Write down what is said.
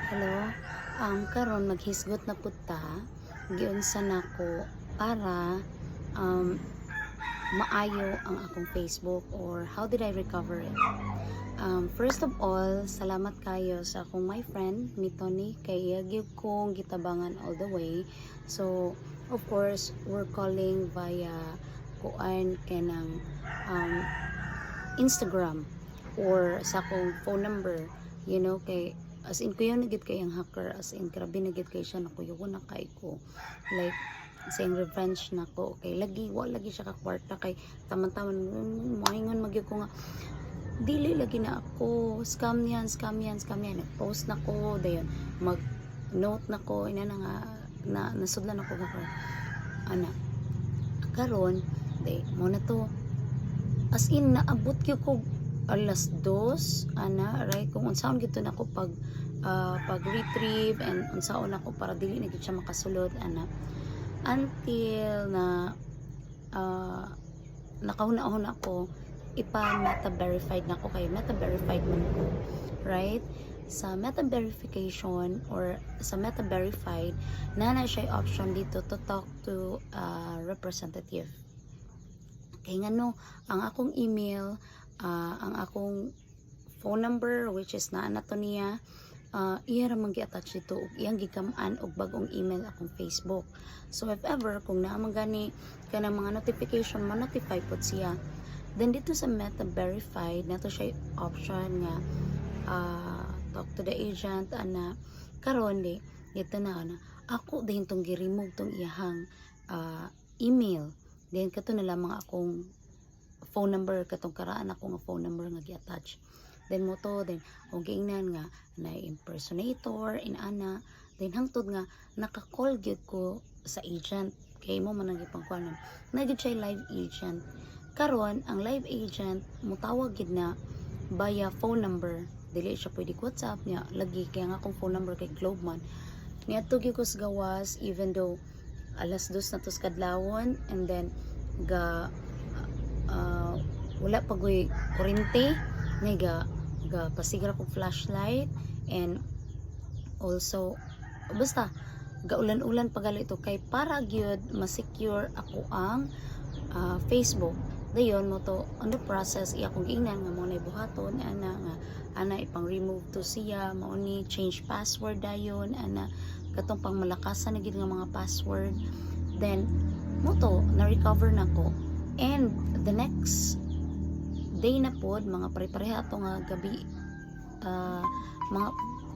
Hello, karon maghisgot na pud ta giunsa nako para um, maayo ang akong Facebook, or how did I recover it. First of all, salamat kayo sa akong my friend ni Tony kay gyud kong gitabangan all the way. So of course we're calling via kuan kanang um, Instagram or sa akong phone number, kay as in kuya na gid kay ang hacker, as in grabe na gid kay siya, nakuyo na kay ko, like saying revenge na ko kay lagi lagi siya ka kwarta kay taman-taman moingon magyud ko nga dili lagi na ako scam yan, post na ko dayon, mag note na ko ina na nga nasudlan ako nga ana karon day mo na to, as in naabot gyud ko alas 2 ana right, kung unsaon gito na ko pag retrieve and unsaon ako para dili na gid siya makasulod ana, until na nakahuna-huna ako meta verified na ko, kay meta verified man ko right. Sa meta verification or sa meta verified na siya option dito to talk to a representative. Kay ngano ang akong email, ang akong phone number which is na to niya, iya ra man gi-attach dito ug iyang gikam-an og bagong email akong Facebook. So if ever kung naa man gani kanang mga notification, ma-notify pod siya. Then dito sa meta verified nato siya option nga talk to the agent ana, karon dito na ako din tong gi-remove tong iyahang email. Then kato na lamang akong phone number, katong karaan ako nga phone number nga gi-attach. Then mo to, then og giingnan nga na impersonator inana, then hangtod nga naka-call gyud ko sa agent kay mo man ang gipangkuanon na gyud siya live agent. Karon ang live agent mutawag gid na via phone number, dili siya pwede WhatsApp niya lagi, kaya nga akong phone number kay Globe man niadto gyud ko sa gawas, even though alas 2 na tos kadlawon, and then wala pagoy kurente nga pasigra kong flashlight, and also basta gaulan-ulan pagali ito kay para gyud ma-secure ako ang Facebook. Dayon mo to on the process iya kong giingnan nga mo na buhaton ana ipang remove to siya, mao ni change password dayon ana katong pang malakasan na gid nga mga password. Then mo to na recover na ko, and the next day na pod mga pare-pareha ato nga gabi,